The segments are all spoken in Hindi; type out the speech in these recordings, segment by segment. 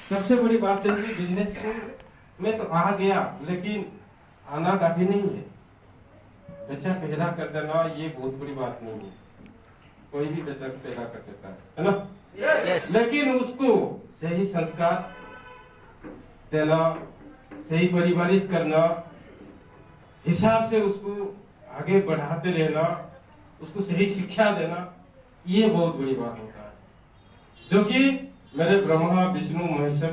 सबसे बड़ी बात है कि बिजनेस में तो आ गया, लेकिन आना काफी नहीं है। बच्चा पैदा कर देना ये बहुत बड़ी बात नहीं है, कोई भी बच्चा पैदा कर सकता है ना। Yes. लेकिन उसको सही संस्कार देना, सही परवरिश करना, हिसाब से उसको आगे बढ़ाते रहना, उसको सही शिक्षा देना, ये बहुत बड़ी बात होता है। जो कि मेरे ब्रह्मा विष्णु महेश्वर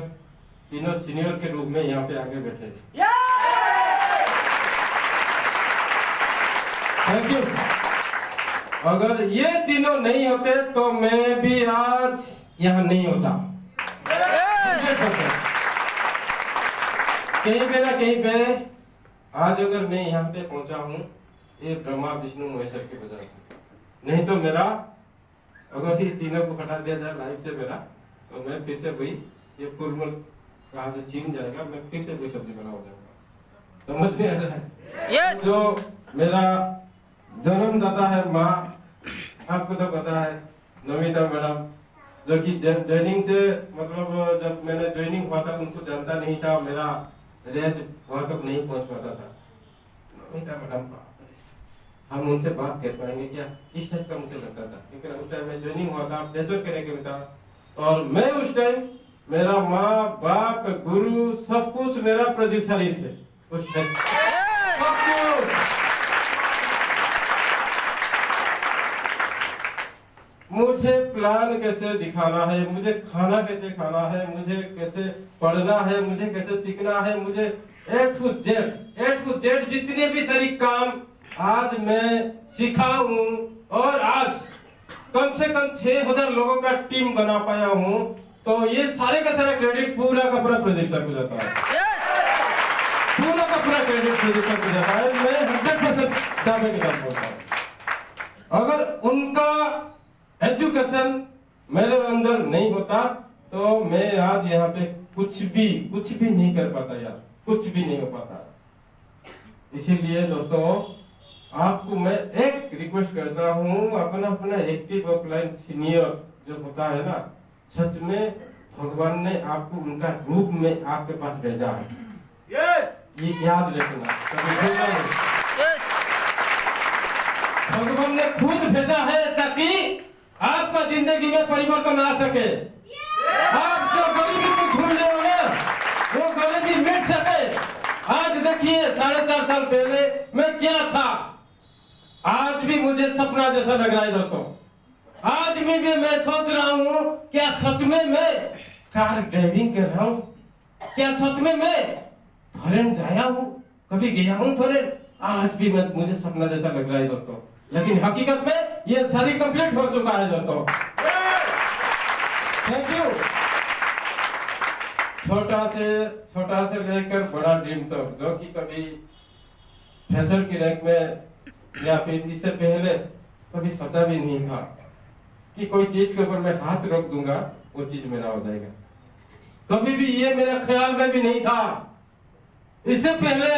तीनों सीनियर के रूप में यहाँ पे आगे बैठे। Thank you. अगर ये तीनों नहीं होते तो मैं भी आज यहाँ नहीं होता। कहीं पे ना कहीं पे आज अगर मैं यहाँ पे पहुंचा हूँ, ये ब्रह्मा विष्णु महेश्वर की वजह से। नहीं तो मेरा अगर ये तीनों को हटा दिया जाए लाइफ से मेरा, तो मैं फिर से वही ये फूलमूल कहाँ से छीन जाएगा, मैं फिर से वही सब्जी बना हो जाऊंगा। समझ में आ रहा है? Yes. जो मेरा जन्मदाता है माँ, आपको तो पता है नमिता मैडम, जो कि ज्वाइनिंग से मतलब जब मैंने ज्वाइनिंग हुआ था उनको जानता नहीं था, मेरा रेंज वहाँ तक नहीं पहुँच पाता था। नमिता मैडम हम उनसे बात कर पाएंगे क्या, इस टाइप का मुझे लगता था, क्योंकि उस टाइम में ज्वाइनिंग हुआ था, प्रेशर करने के था। और मैं उस टाइम मेरा माँ बाप गुरु सब कुछ मेरा प्रदीपशाली थे उस टाइम, सब कुछ। मुझे प्लान कैसे दिखाना है, मुझे खाना कैसे खाना है, मुझे कैसे पढ़ना है, मुझे कैसे सीखना है, मुझे ए टू जेड जितने भी सारी काम आज मैं सिखा हूँ। और आज कम से कम 6000 लोगों का टीम बना पाया हूँ, तो ये सारे का सारा क्रेडिट पूरा का पूरा प्रदीप सर को जाता है। पूरा का पूरा क्रेडिट प्रदीप सर को जाता है। मैं 100% दावे के साथ बोलता हूँ, अगर उनका एजुकेशन मेरे अंदर नहीं होता तो मैं आज यहाँ पे कुछ भी नहीं कर पाता यार, कुछ भी नहीं हो पाता। इसीलिए दोस्तों आपको मैं एक रिक्वेस्ट करता हूँ, अपना एक्टिव ऑफलाइन सीनियर जो होता है ना, सच में भगवान ने आपको उनका रूप में आपके पास भेजा है। yes! ये याद रखना, कभी भूलना नहीं। yes! भगवान ने खुद भेजा है ताकि आपका जिंदगी में परिवर्तन आ सके। आप जो गरीबी को छोड़ रहे हो ना, वो गरीबी मिट सके। आज देखिए 4.5 साल पहले मैं क्या था, आज भी मुझे सपना जैसा लग रहा है दोस्तों। आज भी मैं सोच रहा हूँ क्या सच में मैं कार ड्राइविंग कर रहा हूँ, क्या सच में मैं फॉरेन जाया हूँ, कभी गया हूँ फॉरेन। आज भी मुझे सपना जैसा लग रहा है दोस्तों, लेकिन हकीकत में ये सारी कंप्लीट हो चुका है दोस्तों। Thank you. छोटा से लेकर बड़ा ड्रीम तक, जो कि कभी प्रोफेसर की रैंक में या फिर इससे पहले कभी सोचा भी नहीं था कि कोई चीज के ऊपर मैं हाथ रख दूंगा वो चीज मेरा हो जाएगा। कभी भी ये मेरा ख्याल में भी नहीं था। इससे पहले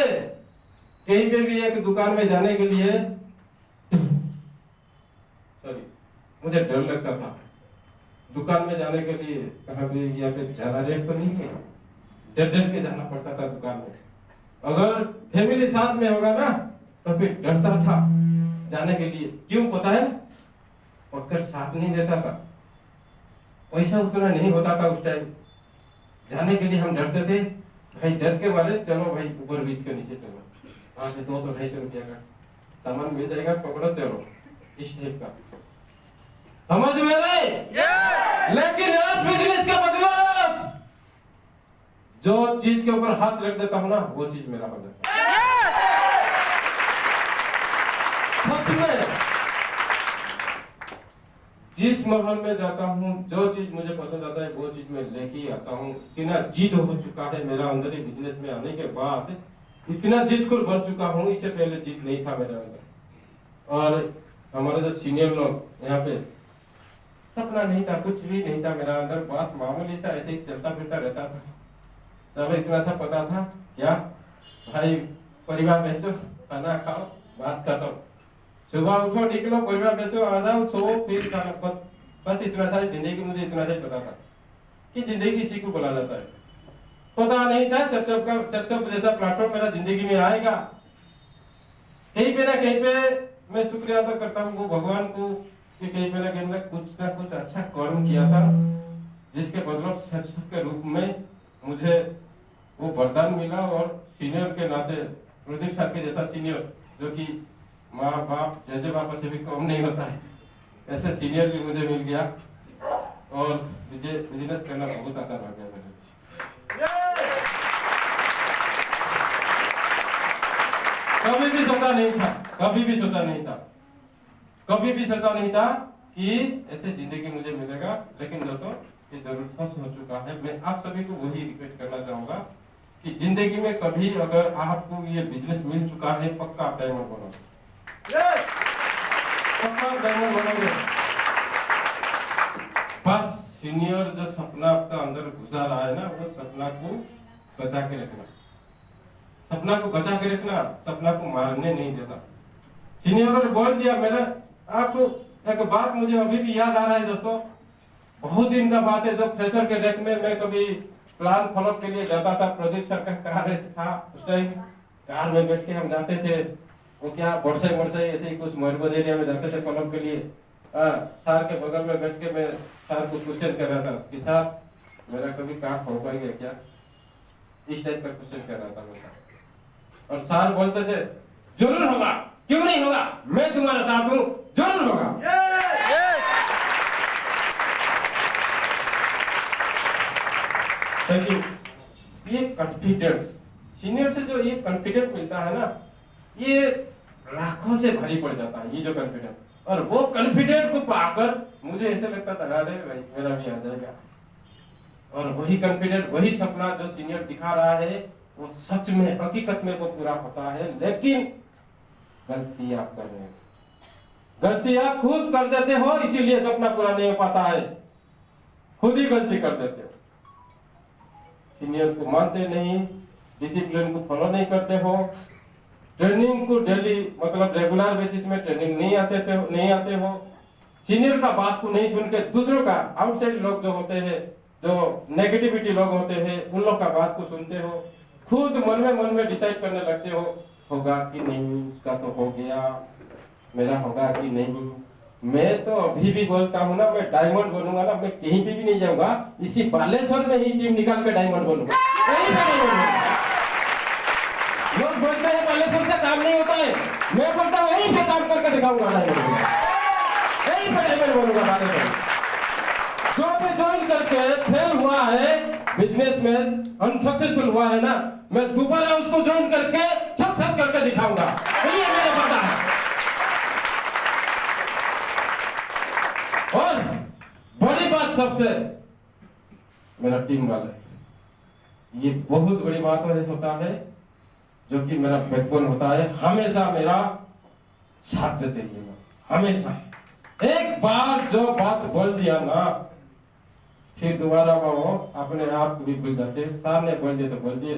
कहीं पे भी एक दुकान में जाने के लिए मुझे डर लगता था। दुकान में जाने के लिए कहाँ भी यहाँ पे ज्यादा रेट तो नहीं है, डर के जाना पड़ता था दुकान में। अगर फैमिली साथ में होगा ना तो फिर डरता था जाने के लिए। क्यों पता है? पकड़ साथ नहीं देता था, पैसा उतना नहीं होता था उस टाइम। जाने के लिए हम डरते थे, भाई डर के मारे चलो भाई ऊपर बीच के नीचे चलो, वहां से 200-250 रुपया का सामान मिल जाएगा, पकड़ो चलो, इस टाइप का। समझ में आए? लेकिन आज बिजनेस का मतलब, जो चीज के ऊपर हाथ रख देता हूँ ना वो चीज मेरा हो जाता है। सच में जिस महल में जाता हूँ, जो चीज मुझे पसंद आता है वो चीज मैं लेके ही आता हूँ। इतना जिद हो चुका है मेरा अंदर ही बिजनेस में आने के बाद, इतना जिदखोर बन चुका हूँ। इससे पहले जिद नहीं था मेरे अंदर। और हमारे जो सीनियर लोग यहाँ पे, सपना नहीं था, कुछ भी नहीं था मेरा अंदर, बस मामूली सा ऐसे ही चलता फिरता रहता था। तब इतना सा पता था क्या भाई, परिवार बेचो, खाना खाओ, बात खत्म। सुबह उठो, निकलो, परिवार बेचो, आ जाओ, सो, फिर खाना, बस इतना था जिंदगी। मुझे इतना सा पता था कि जिंदगी इसी को बोला जाता है। पता नहीं था सब जैसा प्लेटफॉर्म मेरा जिंदगी में आएगा। कहीं पे ना कहीं पे मैं शुक्रिया अदा करता हूँ वो भगवान को कि कहीं पे ना कहीं मैं कुछ ना कुछ अच्छा कर्म किया था, जिसके बदौलत सब के रूप में मुझे वो वरदान मिला। और सीनियर के नाते प्रदीप साहब के जैसा सीनियर, जो कि माँ बाप जैसे बापा से भी कम नहीं होता है, ऐसे सीनियर भी मुझे मिल गया और मुझे बिजनेस करना बहुत आसान हो गया मेरे। कभी भी सोचा नहीं था, कभी भी सोचा नहीं था, कभी भी सोचा नहीं था कि ऐसे जिंदगी मुझे मिलेगा। लेकिन दोस्तों ये जरूर सच हो चुका है। मैं आप सभी को वही रिपीट करना चाहूंगा कि जिंदगी में कभी अगर आपको ये बिजनेस मिल चुका है, पक्का आप डायमंड बनोगे, पक्का डायमंड बनोगे। बस सीनियर जो सपना आपका अंदर घुसा रहा है ना, वो सपना को बचा के रखना, सपना को बचा के रखना, सपना को मारने नहीं देना। सीनियर ने बोल दिया। मेरा आपको एक बात मुझे अभी भी याद आ रहा है दोस्तों, बहुत दिन का बात है, जब फ्रेशर के डेक में मैं कभी प्लान फॉलोअप के लिए जाता था। प्रदीप सर का कार था उस टाइम, कार में बैठ के हम जाते थे। वो क्या वर्षे ऐसे ही कुछ मरबोद एरिया में जाते थे फॉलोअप के लिए। सर के बगल में बैठ के मैं सर को क्वेश्चन कर रहा था कि सर मेरा कभी कार हो पाएगा क्या, इस टाइप का क्वेश्चन कर रहा था मैं। और सर बोलते थे जरूर होगा, क्यों नहीं होगा, मैं तुम्हारे साथ हूं, जरूर होगा। ये कॉन्फिडेंस, सीनियर से जो ये कॉन्फिडेंस मिलता है ना, ये लाखों से भारी पड़ जाता है ये जो कॉन्फिडेंस। और वो कॉन्फिडेंस को पाकर मुझे ऐसे लगता था अरे भाई मेरा भी आ जाएगा। और वही कॉन्फिडेंस, वही सपना जो सीनियर दिखा रहा है, वो सच में हकीकत में वो पूरा होता है। लेकिन गलती आप कर रहे हो, गलती आप खुद कर देते हो, इसीलिए सपना पूरा नहीं हो पाता है। खुद ही गलती कर देते हो, सीनियर को मानते नहीं, डिसिप्लिन को फॉलो नहीं करते हो, ट्रेनिंग को डेली मतलब रेगुलर बेसिस में ट्रेनिंग नहीं आते हो, सीनियर का बात को नहीं सुन के दूसरों का, आउटसाइड लोग जो होते हैं, जो नेगेटिविटी लोग होते हैं, उन लोग का बात को सुनते हो, खुद मन में डिसाइड करने लगते हो, होगा कि नहीं, उसका तो हो गया, मेरा होगा कि नहीं। मैं तो अभी भी बोलता हूँ ना, मैं डायमंड बनूंगा ना, मैं कहीं भी नहीं जाऊंगा, इसी बालेश्वर में ही टीम निकाल के डायमंड बनूंगा। लोग बोलते हैं बालेश्वर से काम नहीं होता है, मैं बोलता हूँ यही पे काम करके दिखाऊंगा, डायमंड यही पे डायमंड बनूंगा बालेश्वर। जो भी ज्वाइन करके फेल हुआ है बिजनेस में, अनसक्सेसफुल हुआ है ना, मैं दोबारा उसको ज्वाइन करके सक्सेस करके दिखाऊंगा, ये मेरे पता है। और बड़ी बात सबसे, मेरा टीम वाले, ये बहुत बड़ी बात होता है, जो कि मेरा बैकबोन होता है, हमेशा मेरा साथ देते हैं, हमेशा। एक बार जो बात बोल दिया ना, फिर दोबारा वो अपने आप भी भूल जाते। सर ने बोल दिया तो बोल दिए।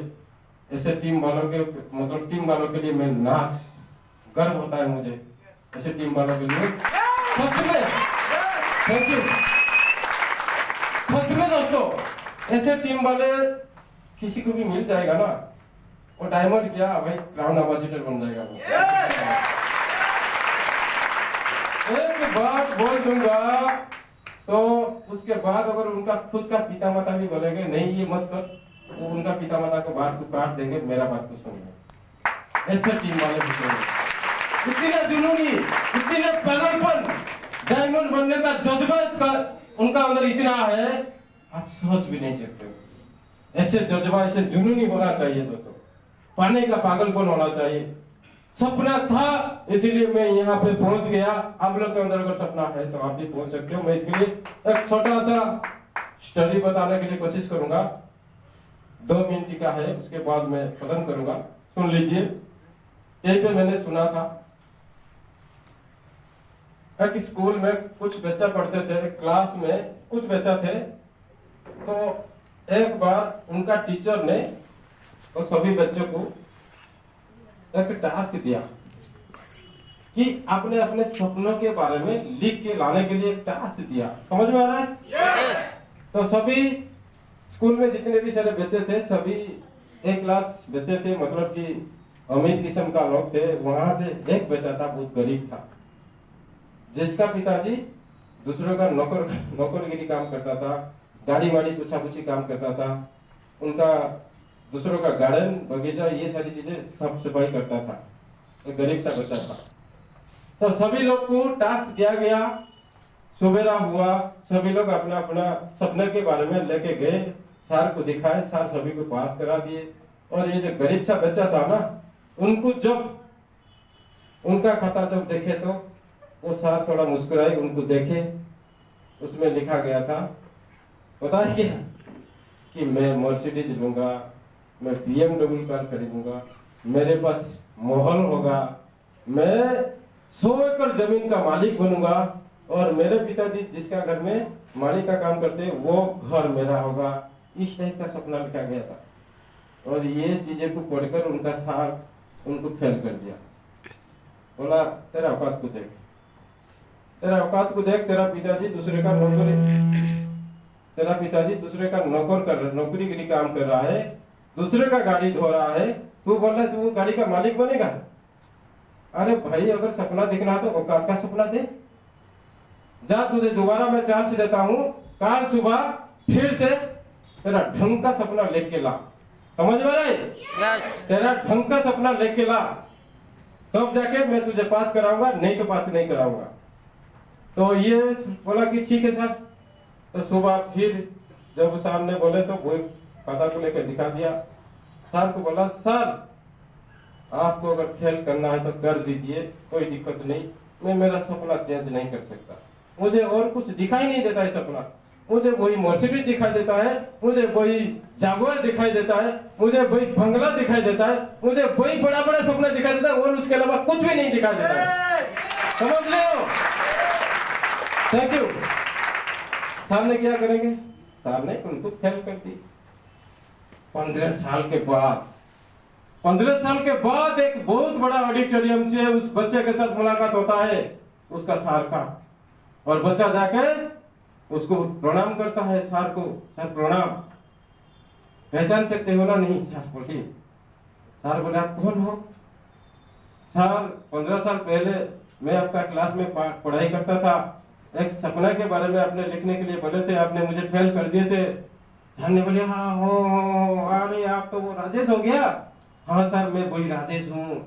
ऐसे टीम वालों के मतलब टीम वालों के लिए मैं नाच गर्व होता है मुझे, ऐसे टीम वालों के लिए सच में। थैंक यू, सच में दोस्तों, ऐसे टीम वाले किसी को भी मिल जाएगा ना, वो डायमंड क्या भाई, क्राउन एम्बेसडर बन जाएगा वो। एक बात बोल दूंगा तो उसके बाद अगर उनका खुद का पिता माता भी बोलेंगे नहीं ये मत कर, वो उनका पिता माता को बात को काट देंगे, मेरा बात को सुनेंगे। ऐसे टीम वाले इतने जुनूनी, इतने पागलपन, डायमंड बनने का जज्बा उनका अंदर इतना है, आप सोच भी नहीं सकते। ऐसे जज्बा, ऐसे जुनूनी होना चाहिए दोस्तों, पाने का पागलपन होना चाहिए। सपना था इसीलिए मैं यहाँ पे पहुंच गया। आप लोग के अंदर अगर सपना है तो आप भी पहुंच सकते हो। मैं इसके लिए एक छोटा सा स्टडी बताने के लिए कोशिश करूंगा, 2 मिनट का है, उसके बाद मैं खत्म करूंगा, सुन लीजिए। यहीं पे मैंने सुना था, एक स्कूल में कुछ बच्चा पढ़ते थे, क्लास में कुछ बच्चा थे, तो एक बार उनका टीचर ने तो सभी बच्चों को एक टास्क दिया कि अपने अपने सपनों के बारे में लिख के लाने के लिए एक टास्क दिया। समझ में आ रहा है? तो सभी स्कूल में जितने भी सारे बच्चे थे सभी एक क्लास बच्चे थे, मतलब कि अमीर किस्म का लोग थे। वहां से एक बच्चा था बहुत गरीब था, जिसका पिताजी दूसरों का नौकरगिरी काम करता था, गाड़ी वाड़ी पूछा पूछी काम करता था, उनका दूसरों का गार्डन बगीचा ये सारी चीजें साफ सफाई करता था। एक गरीब सा बच्चा था। तो सभी लोग को टास्क दिया गया, सुबेरा हुआ, सभी लोग अपना अपना सपने के बारे में लेके गए, सर को दिखाए, सर सभी को पास करा दिए। और ये जो गरीब सा बच्चा था ना, उनको जब उनका खाता जब देखे तो वो सर थोड़ा मुस्कुराए, उनको देखे, उसमें लिखा गया था पता है क्या, कि मैं मर्सिडीज लूंगा, मैं BMW कार खरीदूंगा, मेरे पास महल होगा, मैं 100 एकड़ जमीन का मालिक बनूंगा, और मेरे पिताजी जिसका घर में माली का काम करते हैं वो घर मेरा होगा। इस टाइप का सपना लिखा गया था। और ये चीजें को पढ़कर उनका साथ उनको फेल कर दिया। बोला तेरा औकात को देख, तेरा औकात को देख, तेरा पिताजी दूसरे का नौकरी के लिए काम कर रहा है, दूसरे का गाड़ी धो रहा है, तू बोल रहा है तू गाड़ी का मालिक बनेगा। अरे भाई, अगर सपना दिखना तो औकात का सपना दे। जा, तुझे दोबारा मैं चांस देता हूँ, कल सुबह फिर से तेरा ढंग का सपना लेके ला। समझ में आए? यस। तेरा ढंग का सपना लेके ला, तब जाके मैं तुझे पास कराऊंगा, नहीं तो पास नहीं कराऊंगा। तो ये बोला कि ठीक है सर। तो सुबह फिर जब सामने बोले तो वो खाता को लेकर दिखा दिया। सर को बोला सर आपको अगर फेल करना है तो कर दीजिए, कोई दिक्कत नहीं, मैं मेरा सपना चेंज नहीं कर सकता, मुझे और कुछ दिखाई नहीं देता है सपना, मुझे वही मर्सिडीज दिखाई देता है, मुझे वही जागुआर दिखाई देता है, मुझे वही बंगला दिखाई देता है, मुझे वही बड़ा बड़ा सपना दिखाई देता है, और उसके अलावा कुछ भी नहीं दिखाई देता है। समझ लो। Thank you. सामने क्या करेंगे? सामने उनको फेल कर दी। 15 साल के बाद एक बहुत बड़ा ऑडिटोरियम से उस बच्चे के साथ मुलाकात होता है, उसका सार का, और बच्चा जाके उसको प्रणाम करता है सार को। सर प्रणाम, पहचान सकते हो ना? नहीं। सर बोलिए। सर बोले आप कौन हो? सर 15 साल पहले मैं आपका क्लास में पढ़ाई करता था, एक सपना के बारे में आपने लिखने के लिए बोले थे, आपने मुझे फेल कर दिए थे। सर ने बोले हाँ हो, अरे आप तो वो राजेश हो गया। हाँ सर मैं वही राजेश हूँ।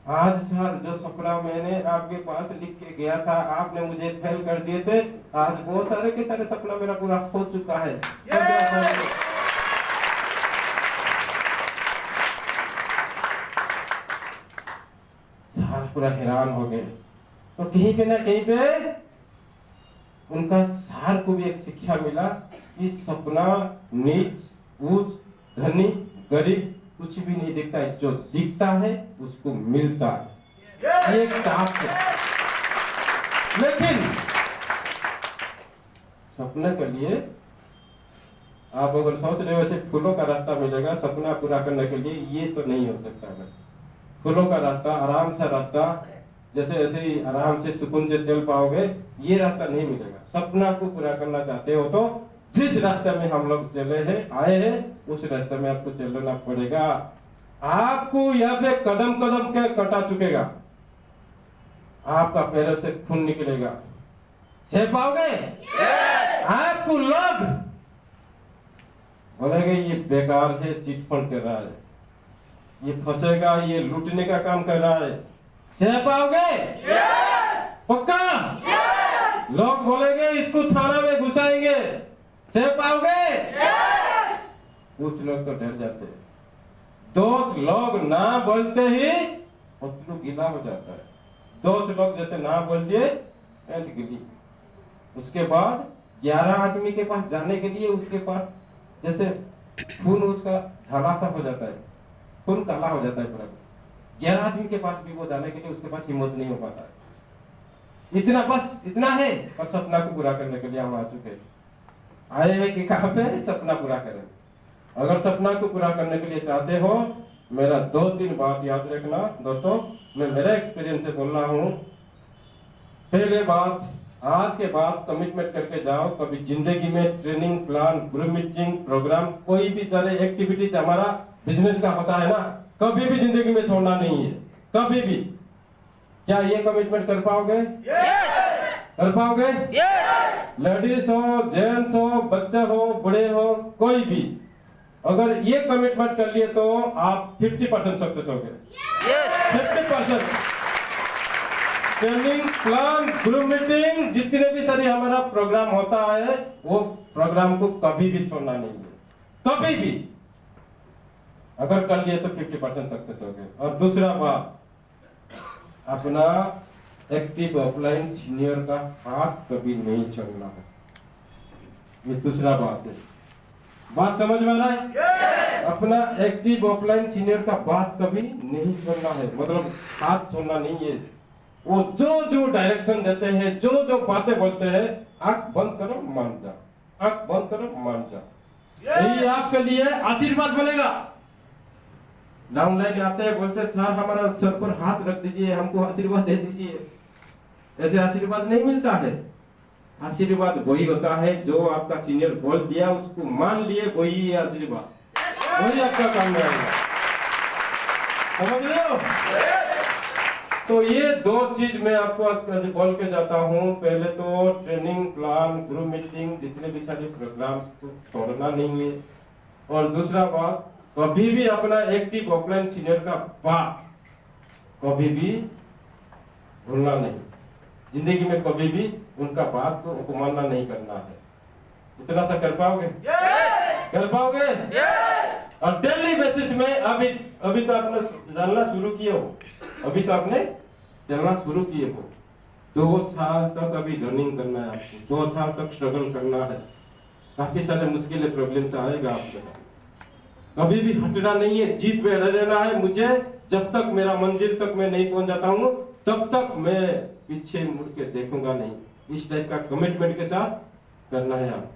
आज सर जो सपना मैंने आपके पास लिख के गया था, आपने मुझे फेल कर दिए थे, आज बहुत सारे के सारे सपना मेरा पूरा हो चुका है। सर पूरा हैरान हो गए। तो कहीं पे ना कहीं पे उनका सार को भी एक शिक्षा मिला कि सपना नीच, ऊंच, धनी, गरीब कुछ भी नहीं दिखता है, जो दिखता है उसको मिलता है। ये टास्क है। लेकिन सपने के लिए आप अगर सोच रहे हो वैसे फूलों का रास्ता मिलेगा सपना पूरा करने के लिए, ये तो नहीं हो सकता है। फूलों का रास्ता, आराम सा रास्ता, जैसे ऐसे ही आराम से सुकून से चल पाओगे, ये रास्ता नहीं मिलेगा। सपना को पूरा करना चाहते हो तो जिस रास्ते में हम लोग चले हैं, आए हैं, उस रास्ते में आपको चलना पड़ेगा। आपको यहाँ पे कदम कदम के कटा चुकेगा, आपका पैरों से खून निकलेगा, सह पाओगे? आपको लोग बोलेंगे ये बेकार है, चिट फंड कर रहा है, ये फंसेगा, ये लूटने का काम कर रहा है, सह पाओगे? पक्का? लोग बोलेंगे इसको थाना में घुसाएंगे, सह पाओगे? कुछ लोग तो डर जाते हैं, दोस्त लोग ना बोलते ही पतलू गीला हो जाता है। दोस्त लोग जैसे ना बोल दिए पैंट गिली। उसके बाद 11 आदमी के पास जाने के लिए उसके पास जैसे खून उसका ढाला सा हो जाता है, खून काला हो जाता है पूरा। 11 आदमी के पास भी वो जाने के लिए उसके पास हिम्मत नहीं हो पाता है। इतना है, पर सपना को पूरा करने के लिए हम आ चुके हैं। आए हैं कि कहां पे? सपना पूरा करें। अगर सपना को पूरा करने के लिए चाहते हो, मेरा 2-3 बात याद रखना दोस्तों। मैं मेरा एक्सपीरियंस से बोल रहा हूं। पहले बात, आज के बाद कमिटमेंट करके जाओ, कभी जिंदगी में training plan, group meeting, program, कोई भी सारे एक्टिविटीज हमारा बिजनेस का होता है ना, कभी भी जिंदगी में छोड़ना नहीं है, कभी भी। क्या ये कमिटमेंट कर पाओगे? कर पाओगे? लेडीज हो, जेंट्स हो, बच्चे हो, बूढ़े हो, कोई भी अगर ये कमिटमेंट कर लिए तो आप 50% सक्सेस हो गए। 50% ट्रेनिंग प्लान, ग्रुप मीटिंग, जितने भी सारे हमारा प्रोग्राम होता है वो प्रोग्राम को कभी भी छोड़ना नहीं है, कभी भी। अगर कर लिए तो 50% सक्सेस हो गए। और दूसरा बात, अपना एक्टिव ऑफलाइन सीनियर का हाथ कभी नहीं छोड़ना है। ये दूसरा बात है, बात समझ में आ रहा है? अपना एक्टिव ऑफलाइन सीनियर का बात कभी नहीं छोड़ना है, मतलब हाथ छोड़ना नहीं है। वो जो डायरेक्शन देते हैं, जो बातें बोलते हैं, आंख बंद करो मान जा, आंख बंद करो मान जा। यही आपके लिए आशीर्वाद बनेगा। डाउनलाइन आते हैं, बोलते सर हमारा सर पर हाथ रख दीजिए, हमको आशीर्वाद दे दीजिए। ऐसे आशीर्वाद नहीं मिलता है। आशीर्वाद वही होता है जो आपका सीनियर बोल दिया, उसको मान लिए, वही आशीर्वाद, वही आपका काम में आएगा। समझ रहे हो? तो ये दो चीज मैं आपको आज बोल के जाता हूँ। पहले तो ट्रेनिंग प्लान, ग्रुप मीटिंग, जितने भी सारे प्रोग्राम को छोड़ना नहीं है। और दूसरा बात, कभी भी अपना एक्टिव ऑफलाइन सीनियर का बात कभी भी भूलना नहीं। जिंदगी में कभी भी उनका बात को अपमानना नहीं करना है। इतना सा कर पाओगे? कर पाओगे? और डेली बेसिस में अभी तो आपने जानना शुरू किए हो, अभी तो आपने चलना शुरू किए हो। 2 साल तक अभी रनिंग करना है आपको, 2 साल तक स्ट्रगल करना है। काफी सारे मुश्किलें, प्रॉब्लम्स आएगा आपके पास। कभी भी हटना नहीं है, जीत पे अड़े रहना है। मुझे जब तक मेरा मंजिल तक मैं नहीं पहुंच जाता हूँ, तब तक मैं पीछे मुड़ के देखूंगा नहीं। इस टाइप का कमिटमेंट के साथ करना है। आप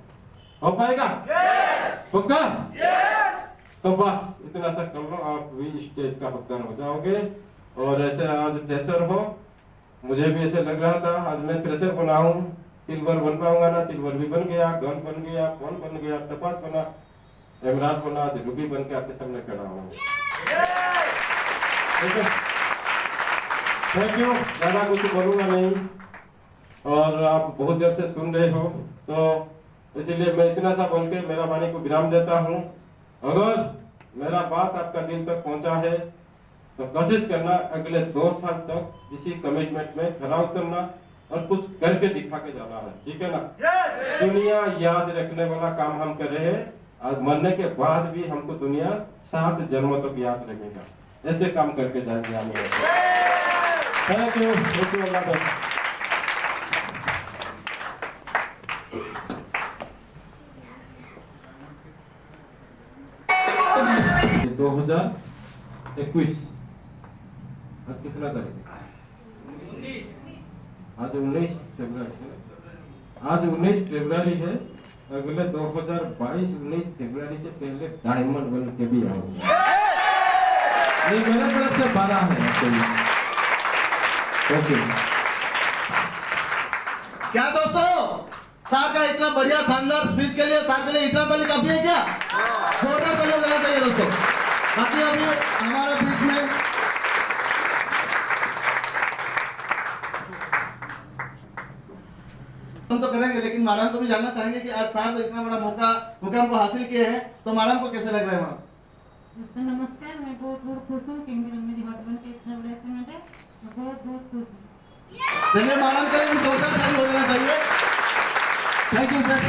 हो पाएगा? पक्का? तो बस इतना सा कर लो, आप भी स्टेज का हकदार हो जाओगे। और ऐसे आज फ्रेशर हो, मुझे भी ऐसे लग रहा था आज मैं फ्रेशर बना हूँ, सिल्वर बन पाऊंगा ना। सिल्वर भी बन गया, गन बन गया, कौन बन गया, तपास बना, इमरान बना, रूबी बन के आपके सामने खड़ा हूँ। Thank you. ज्यादा कुछ बोलूंगा नहीं, और आप बहुत देर से सुन रहे हो, तो इसीलिए मैं इतना सा बोल के मेरा वाणी को विराम देता हूँ। अगर मेरा बात आपका दिल तक पहुंचा है तो कोशिश करना अगले 2 साल तक इसी कमिटमेंट में खरा उतरना और कुछ करके दिखा के जाना है, ठीक है ना? दुनिया याद रखने वाला काम हम कर रहे हैं, और मरने के बाद भी हमको दुनिया 7 जन्मों तक याद रखेगा। ऐसे काम करके जाएंगे हम। थैंक यू, अल्लाह हाफ़िज़। 2021 आज कितना तारीख है? 19। आज 19 फरवरी है। आज 19 फरवरी है। अगले 2022 19 फरवरी से पहले डायमंड बन के भी आऊंगा। ये मेरे तरफ से 12 है आपके लिए। ओके। क्या दोस्तों, सार का इतना बढ़िया शानदार स्पीच के लिए सार के लिए इतना ताली काफी है क्या? जोरदार ताली बजाना चाहिए दोस्तों। बाकी अभी हमारे बीच में हम तो करेंगे, लेकिन मैडम को भी जानना चाहेंगे कि आज सार को इतना बड़ा मुकाम को हासिल किए हैं, तो मैडम को कैसे लग रहा है? मैडम नमस्कार, मैं बहुत खुश हूँ कि मेरी बात बन के इतना बड़ा अचीवमेंट है। मैं बहुत खुश हूँ। चलिए मैडम का भी जोरदार ताली हो जाना चाहिए। Thank you sir.